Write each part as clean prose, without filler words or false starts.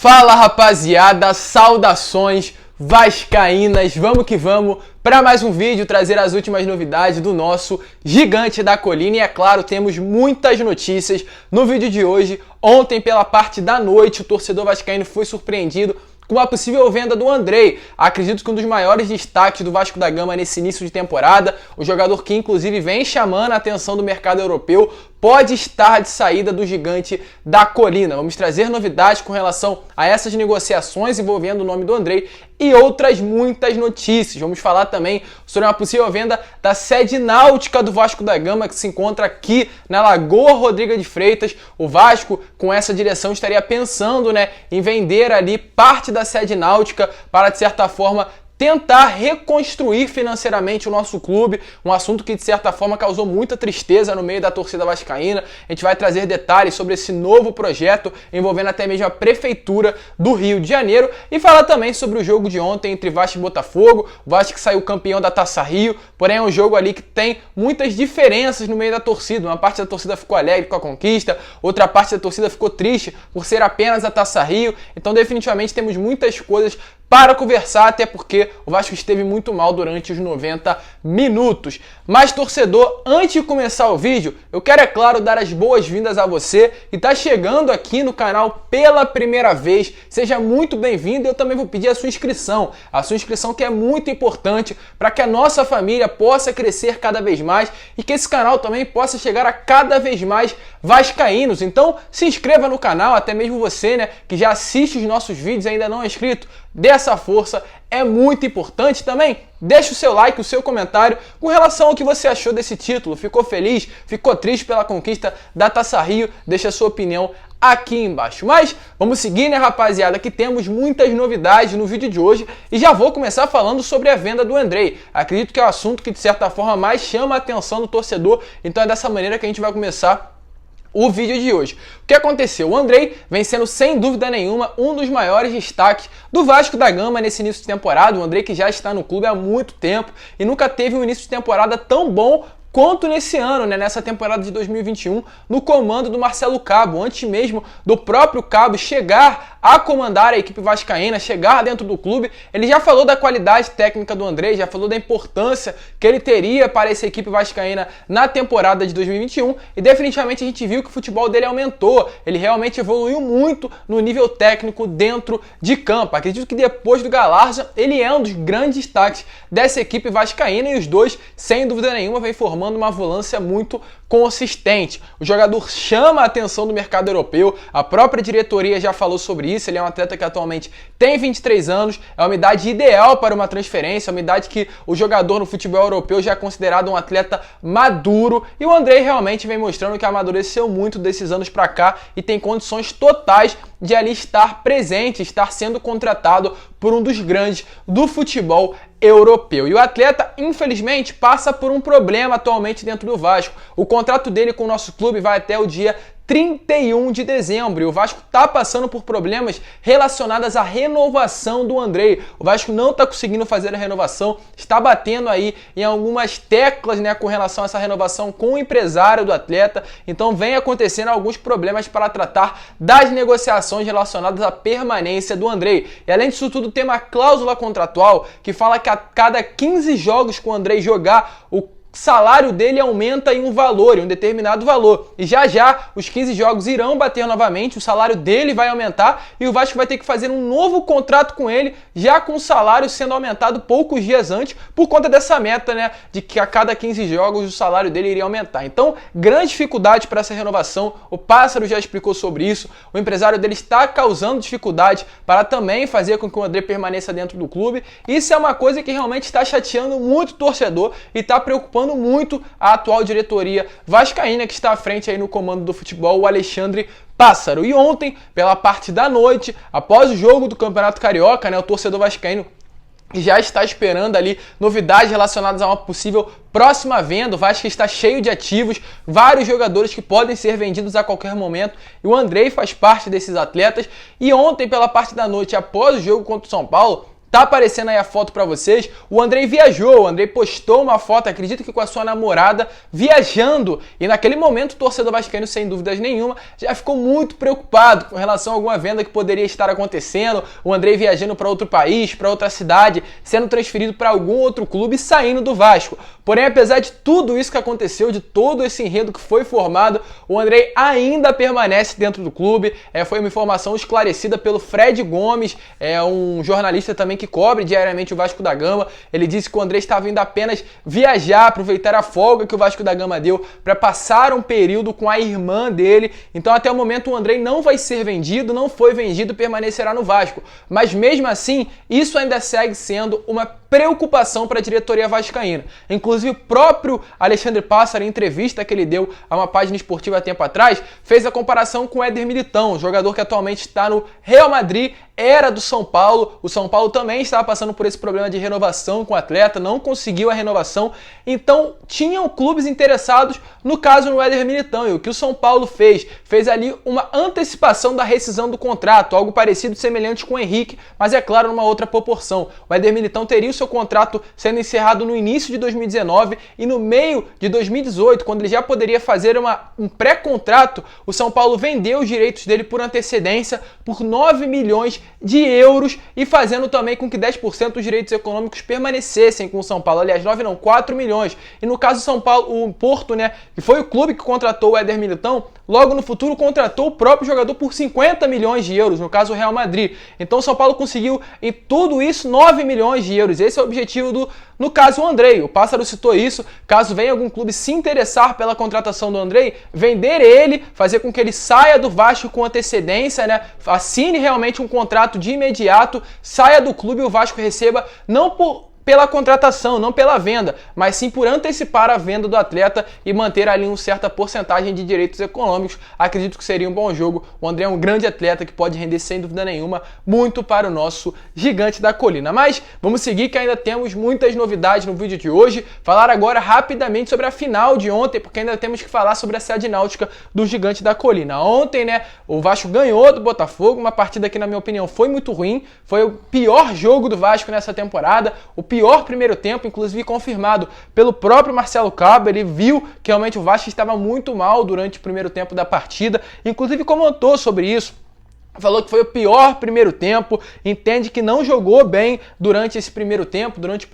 Fala rapaziada, saudações vascaínas, vamos que vamos para mais um vídeo, trazer as últimas novidades do nosso Gigante da Colina. E é claro, temos muitas notícias no vídeo de hoje. Ontem, pela parte da noite, o torcedor vascaíno foi surpreendido com a possível venda do Andrei. Acredito que um dos maiores destaques do Vasco da Gama nesse início de temporada, o jogador que inclusive vem chamando a atenção do mercado europeu, pode estar de saída do Gigante da Colina. Vamos trazer novidades com relação a essas negociações envolvendo o nome do Andrei e outras muitas notícias. Vamos falar também sobre uma possível venda da sede náutica do Vasco da Gama, que se encontra aqui na Lagoa Rodrigo de Freitas. O Vasco, com essa direção, estaria pensando, em vender ali parte da sede náutica para, de certa forma, tentar reconstruir financeiramente o nosso clube, um assunto que de certa forma causou muita tristeza no meio da torcida vascaína. A gente vai trazer detalhes sobre esse novo projeto envolvendo até mesmo a Prefeitura do Rio de Janeiro e falar também sobre o jogo de ontem entre Vasco e Botafogo. O Vasco que saiu campeão da Taça Rio, porém é um jogo ali que tem muitas diferenças no meio da torcida. Uma parte da torcida ficou alegre com a conquista, outra parte da torcida ficou triste por ser apenas a Taça Rio. Então definitivamente temos muitas coisas para conversar, até porque o Vasco esteve muito mal durante os 90 minutos. Mas, torcedor, antes de começar o vídeo, eu quero, é claro, dar as boas-vindas a você que está chegando aqui no canal pela primeira vez. Seja muito bem-vindo e eu também vou pedir a sua inscrição. A sua inscrição que é muito importante para que a nossa família possa crescer cada vez mais e que esse canal também possa chegar a cada vez mais vascaínos. Então, se inscreva no canal, até mesmo você, que já assiste os nossos vídeos e ainda não é inscrito, dê essa força, é muito importante também. Deixa o seu like, o seu comentário com relação ao que você achou desse título. Ficou feliz? Ficou triste pela conquista da Taça Rio? Deixa a sua opinião aqui embaixo. Mas vamos seguir, rapaziada, que temos muitas novidades no vídeo de hoje e já vou começar falando sobre a venda do Andrei. Acredito que é o assunto que de certa forma mais chama a atenção do torcedor, então é dessa maneira que a gente vai começar o vídeo de hoje. O que aconteceu? O Andrei vem sendo, sem dúvida nenhuma, um dos maiores destaques do Vasco da Gama nesse início de temporada. O Andrei que já está no clube há muito tempo e nunca teve um início de temporada tão bom quanto nesse ano, nessa temporada de 2021, no comando do Marcelo Cabo, antes mesmo do próprio Cabo chegar a comandar a equipe vascaína, chegar dentro do clube. Ele já falou da qualidade técnica do Andrei, já falou da importância que ele teria para essa equipe vascaína na temporada de 2021 e definitivamente a gente viu que o futebol dele aumentou, ele realmente evoluiu muito no nível técnico dentro de campo. Acredito que depois do Galarza, ele é um dos grandes destaques dessa equipe vascaína e os dois, sem dúvida nenhuma, vem formando uma volância muito consistente. O jogador chama a atenção do mercado europeu, a própria diretoria já falou sobre isso. Ele é um atleta que atualmente tem 23 anos, é uma idade ideal para uma transferência, uma idade que o jogador no futebol europeu já é considerado um atleta maduro, e o Andrei realmente vem mostrando que amadureceu muito desses anos para cá e tem condições totais de ali estar presente, estar sendo contratado por um dos grandes do futebol europeu. E o atleta, infelizmente, passa por um problema atualmente dentro do Vasco. O contrato dele com o nosso clube vai até o dia 31 de dezembro e o Vasco está passando por problemas relacionados à renovação do Andrei. O Vasco não está conseguindo fazer a renovação, está batendo aí em algumas teclas, com relação a essa renovação com o empresário do atleta. Então vem acontecendo alguns problemas para tratar das negociações relacionadas à permanência do Andrei. E além disso tudo, tem uma cláusula contratual que fala que a cada 15 jogos que o Andrei jogar, o salário dele aumenta em um valor, em um determinado valor. E já os 15 jogos irão bater novamente, o salário dele vai aumentar e o Vasco vai ter que fazer um novo contrato com ele, já com o salário sendo aumentado poucos dias antes, por conta dessa meta, de que a cada 15 jogos o salário dele iria aumentar. Então, grande dificuldade para essa renovação. O Pássaro já explicou sobre isso. O empresário dele está causando dificuldade para também fazer com que o Andrei permaneça dentro do clube. Isso é uma coisa que realmente está chateando muito o torcedor e está preocupando muito a atual diretoria vascaína que está à frente aí no comando do futebol, o Alexandre Pássaro. E ontem, pela parte da noite, após o jogo do Campeonato Carioca, o torcedor vascaíno já está esperando ali novidades relacionadas a uma possível próxima venda. O Vasco está cheio de ativos, vários jogadores que podem ser vendidos a qualquer momento e o Andrei faz parte desses atletas. E ontem, pela parte da noite, após o jogo contra o São Paulo, Tá aparecendo aí a foto pra vocês. O Andrei viajou, o Andrei postou uma foto, acredito que com a sua namorada, viajando. E naquele momento o torcedor vascaíno, sem dúvidas nenhuma, já ficou muito preocupado com relação a alguma venda que poderia estar acontecendo. O Andrei viajando para outro país, para outra cidade, sendo transferido para algum outro clube e saindo do Vasco. Porém, apesar de tudo isso que aconteceu, de todo esse enredo que foi formado, o Andrei ainda permanece dentro do clube. Foi uma informação esclarecida pelo Fred Gomes, um jornalista também que cobre diariamente o Vasco da Gama. Ele disse que o Andrei estava indo apenas viajar, aproveitar a folga que o Vasco da Gama deu para passar um período com a irmã dele. Então até o momento o Andrei não vai ser vendido, não foi vendido, permanecerá no Vasco. Mas mesmo assim, isso ainda segue sendo uma preocupação para a diretoria vascaína. Inclusive o próprio Alexandre Pássaro, em entrevista que ele deu a uma página esportiva há tempo atrás, fez a comparação com o Éder Militão, jogador que atualmente está no Real Madrid, era do São Paulo. O São Paulo também estava passando por esse problema de renovação com o atleta, não conseguiu a renovação. Então tinham clubes interessados, no caso no Éder Militão. E o que o São Paulo fez? Fez ali uma antecipação da rescisão do contrato, algo parecido, semelhante com o Henrique, mas é claro, numa outra proporção. O Éder Militão teria o seu contrato sendo encerrado no início de 2019 e no meio de 2018, quando ele já poderia fazer um pré-contrato, o São Paulo vendeu os direitos dele por antecedência por 9 milhões de euros e fazendo também com que 10% dos direitos econômicos permanecessem com o São Paulo. Aliás, 9 não, 4 milhões. E no caso do São Paulo, o Porto, que foi o clube que contratou o Éder Militão, logo no futuro contratou o próprio jogador por 50 milhões de euros, no caso o Real Madrid. Então o São Paulo conseguiu em tudo isso 9 milhões de euros. Esse é o objetivo no caso o Andrei. O Pássaro citou isso. Caso venha algum clube se interessar pela contratação do Andrei, vender ele, fazer com que ele saia do Vasco com antecedência, assine realmente um contrato de imediato, saia do clube e o Vasco receba não pela contratação, não pela venda, mas sim por antecipar a venda do atleta e manter ali uma certa porcentagem de direitos econômicos. Acredito que seria um bom jogo. O André é um grande atleta que pode render, sem dúvida nenhuma, muito para o nosso gigante da colina. Mas vamos seguir, que ainda temos muitas novidades no vídeo de hoje. Falar agora rapidamente sobre a final de ontem, porque ainda temos que falar sobre a sede náutica do gigante da colina. Ontem, o Vasco ganhou do Botafogo, uma partida que, na minha opinião, foi muito ruim. Foi o pior jogo do Vasco nessa temporada, o pior primeiro tempo, inclusive confirmado pelo próprio Marcelo Cabo. Ele viu que realmente o Vasco estava muito mal durante o primeiro tempo da partida, inclusive comentou sobre isso. Falou que foi o pior primeiro tempo, entende que não jogou bem durante esse primeiro tempo, durante o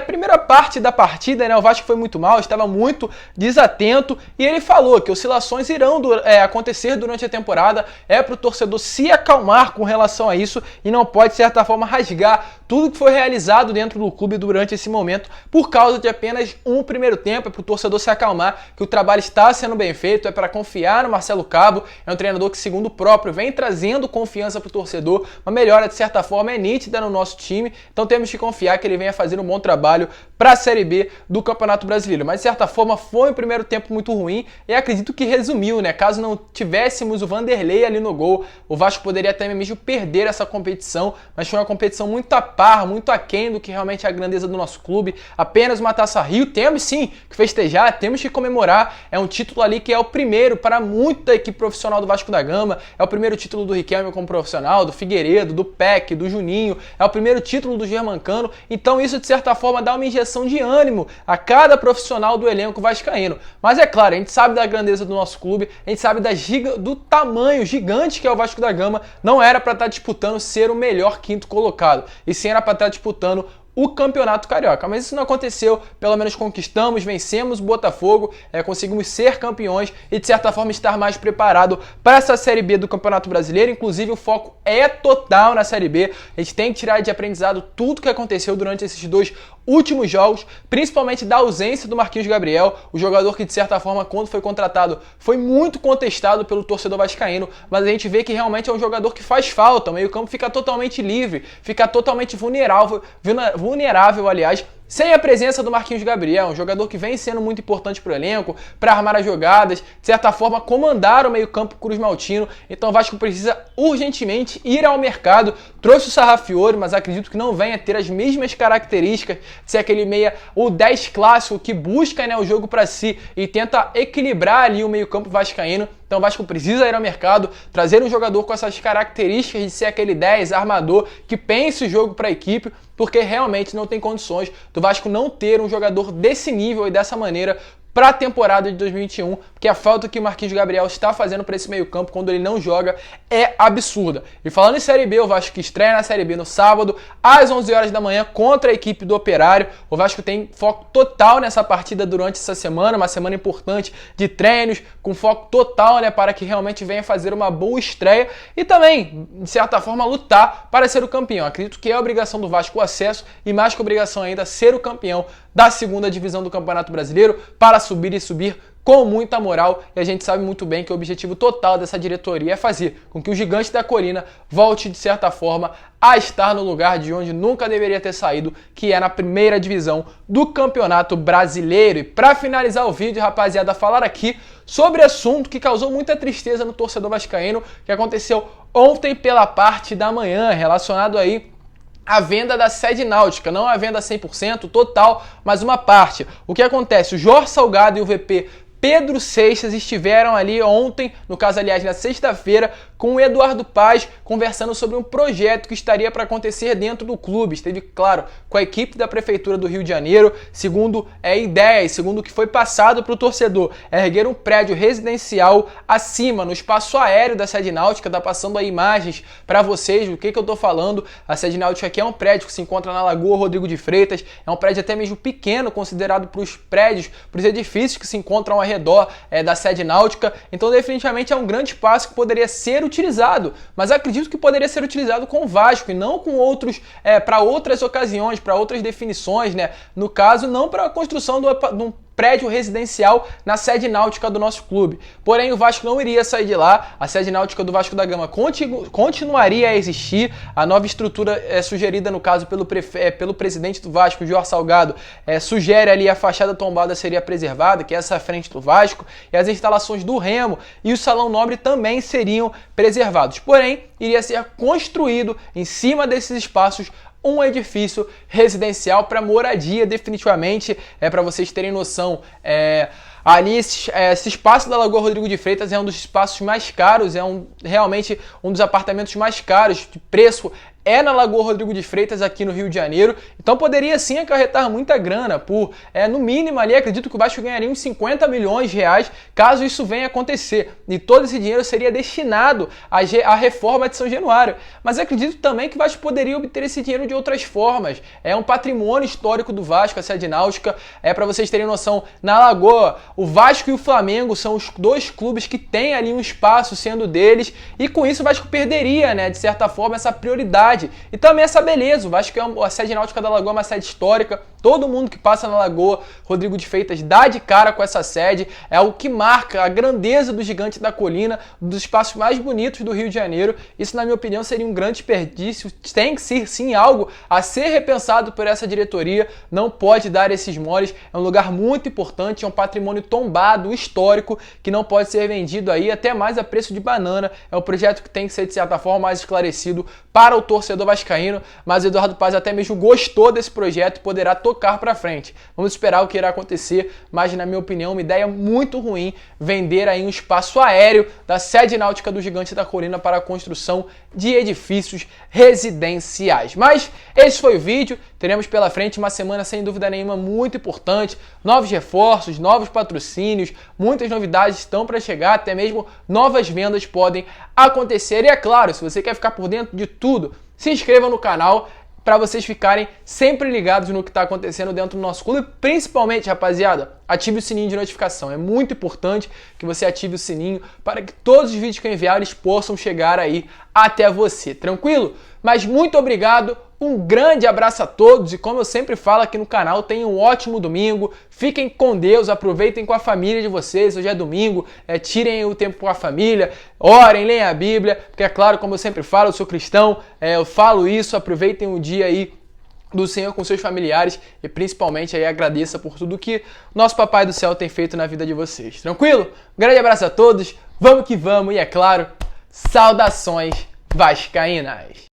primeira parte da partida, o Vasco foi muito mal, estava muito desatento, e ele falou que oscilações irão acontecer durante a temporada, para o torcedor se acalmar com relação a isso e não pode, de certa forma, rasgar tudo que foi realizado dentro do clube durante esse momento por causa de apenas um primeiro tempo. É para o torcedor se acalmar, que o trabalho está sendo bem feito, é para confiar no Marcelo Cabo, é um treinador que, segundo o próprio, vem trazendo confiança para o torcedor, uma melhora, de certa forma, é nítida no nosso time, então temos que confiar que ele venha fazer um bom trabalho para a Série B do Campeonato Brasileiro. Mas de certa forma foi um primeiro tempo muito ruim e acredito que resumiu, Caso não tivéssemos o Vanderlei ali no gol, o Vasco poderia até mesmo perder essa competição, mas foi uma competição muito a par, muito aquém do que realmente é a grandeza do nosso clube. Apenas uma Taça Rio, temos sim que festejar, temos que comemorar, é um título ali que é o primeiro para muita equipe profissional do Vasco da Gama, é o primeiro título do Riquelme como profissional, do Figueiredo, do Peck, do Juninho, é o primeiro título do Germancano, então isso de certa forma dá uma injeção de ânimo a cada profissional do elenco vascaíno. Mas é claro, a gente sabe da grandeza do nosso clube, a gente sabe do tamanho gigante que é o Vasco da Gama, não era para estar disputando ser o melhor quinto colocado, e sim era para estar disputando o Campeonato Carioca. Mas isso não aconteceu, pelo menos conquistamos, vencemos o Botafogo, conseguimos ser campeões e de certa forma estar mais preparado para essa Série B do Campeonato Brasileiro. Inclusive o foco é total na Série B, a gente tem que tirar de aprendizado tudo que aconteceu durante esses dois últimos jogos, principalmente da ausência do Marquinhos Gabriel, o jogador que de certa forma, quando foi contratado, foi muito contestado pelo torcedor vascaíno, mas a gente vê que realmente é um jogador que faz falta, o meio-campo fica totalmente livre, fica totalmente vulnerável, aliás, sem a presença do Marquinhos Gabriel, um jogador que vem sendo muito importante para o elenco, para armar as jogadas, de certa forma comandar o meio-campo cruzmaltino. Então o Vasco precisa urgentemente ir ao mercado. Trouxe o Sarrafiori, mas acredito que não venha ter as mesmas características de ser aquele meia, o 10 clássico que busca, né, o jogo para si e tenta equilibrar ali o meio-campo vascaíno. Então o Vasco precisa ir ao mercado, trazer um jogador com essas características de ser aquele 10 armador que pense o jogo para a equipe, porque realmente não tem condições do Vasco não ter um jogador desse nível e dessa maneira para a temporada de 2021, porque a falta que o Marquinhos Gabriel está fazendo para esse meio-campo quando ele não joga é absurda. E falando em Série B, o Vasco que estreia na Série B no sábado, às 11 horas da manhã, contra a equipe do Operário. O Vasco tem foco total nessa partida durante essa semana, uma semana importante de treinos, com foco total, né, para que realmente venha fazer uma boa estreia e também, de certa forma, lutar para ser o campeão. Acredito que é a obrigação do Vasco o acesso e mais que obrigação ainda ser o campeão da segunda divisão do Campeonato Brasileiro para subir e subir com muita moral, e a gente sabe muito bem que o objetivo total dessa diretoria é fazer com que o Gigante da Colina volte, de certa forma, a estar no lugar de onde nunca deveria ter saído, que é na primeira divisão do Campeonato Brasileiro. E para finalizar o vídeo, rapaziada, falar aqui sobre assunto que causou muita tristeza no torcedor vascaíno, que aconteceu ontem pela parte da manhã, relacionado aí a venda da sede náutica, não a venda 100% total, mas uma parte. O que acontece? O Jorge Salgado e o VP Pedro Seixas estiveram ali ontem, no caso, aliás, na sexta-feira, com o Eduardo Paz, conversando sobre um projeto que estaria para acontecer dentro do clube. Esteve, claro, com a equipe da Prefeitura do Rio de Janeiro, segundo ideias, segundo o que foi passado para o torcedor, erguer um prédio residencial acima, no espaço aéreo da sede náutica. Tá passando aí imagens para vocês do que eu tô falando. A sede náutica aqui é um prédio que se encontra na Lagoa Rodrigo de Freitas, é um prédio até mesmo pequeno, considerado para os prédios, para os edifícios que se encontram ao redor da sede náutica. Então definitivamente é um grande espaço que poderia ser utilizado, mas acredito que poderia ser utilizado com o Vasco e não com outros, para outras ocasiões, para outras definições, né? No caso, não para a construção de um prédio residencial na sede náutica do nosso clube. Porém, o Vasco não iria sair de lá, a sede náutica do Vasco da Gama continuaria a existir, a nova estrutura sugerida, no caso, pelo presidente do Vasco, Jorge Salgado, sugere ali a fachada tombada seria preservada, que é essa frente do Vasco, e as instalações do Remo e o Salão Nobre também seriam preservados. Porém, iria ser construído em cima desses espaços um edifício residencial para moradia, definitivamente. Para vocês terem noção, ali esse espaço da Lagoa Rodrigo de Freitas é um dos espaços mais caros, realmente um dos apartamentos mais caros de preço. É na Lagoa Rodrigo de Freitas, aqui no Rio de Janeiro. Então poderia sim acarretar muita grana por, no mínimo ali, acredito que o Vasco ganharia uns 50 milhões de reais caso isso venha acontecer. E todo esse dinheiro seria destinado à reforma de São Januário. Mas acredito também que o Vasco poderia obter esse dinheiro de outras formas. É um patrimônio histórico do Vasco, a sede náutica. Para vocês terem noção, na Lagoa, o Vasco e o Flamengo são os dois clubes que têm ali um espaço sendo deles. E com isso o Vasco perderia, né, de certa forma, essa prioridade e também essa beleza. O Vasco a sede náutica da Lagoa é uma sede histórica. Todo mundo que passa na Lagoa Rodrigo de Freitas dá de cara com essa sede. É o que marca a grandeza do Gigante da Colina, dos espaços mais bonitos do Rio de Janeiro. Isso, na minha opinião, seria um grande desperdício. Tem que ser, sim, algo a ser repensado por essa diretoria. Não pode dar esses moles. É um lugar muito importante, é um patrimônio tombado, histórico, que não pode ser vendido aí até mais a preço de banana. É um projeto que tem que ser, de certa forma, mais esclarecido para o torcedor vascaíno, mas o Eduardo Paz até mesmo gostou desse projeto e poderá tocar para frente. Vamos esperar o que irá acontecer, mas na minha opinião, uma ideia muito ruim vender aí um espaço aéreo da sede náutica do Gigante da Colina para a construção de edifícios residenciais. Mas esse foi o vídeo. Teremos pela frente uma semana sem dúvida nenhuma muito importante, novos reforços, novos patrocínios, muitas novidades estão para chegar, até mesmo novas vendas podem acontecer. E é claro, se você quer ficar por dentro de tudo, se inscreva no canal para vocês ficarem sempre ligados no que está acontecendo dentro do nosso clube. Principalmente, rapaziada, ative o sininho de notificação. É muito importante que você ative o sininho para que todos os vídeos que eu enviar eles possam chegar aí até você. Tranquilo? Mas muito obrigado. Um grande abraço a todos e, como eu sempre falo aqui no canal, tenham um ótimo domingo, fiquem com Deus, aproveitem com a família de vocês, hoje é domingo, tirem o tempo com a família, orem, leiam a Bíblia, porque é claro, como eu sempre falo, eu sou cristão, eu falo isso, aproveitem o dia aí do Senhor com seus familiares e principalmente aí agradeça por tudo que nosso Papai do Céu tem feito na vida de vocês. Tranquilo? Um grande abraço a todos, vamos que vamos e é claro, saudações vascaínas!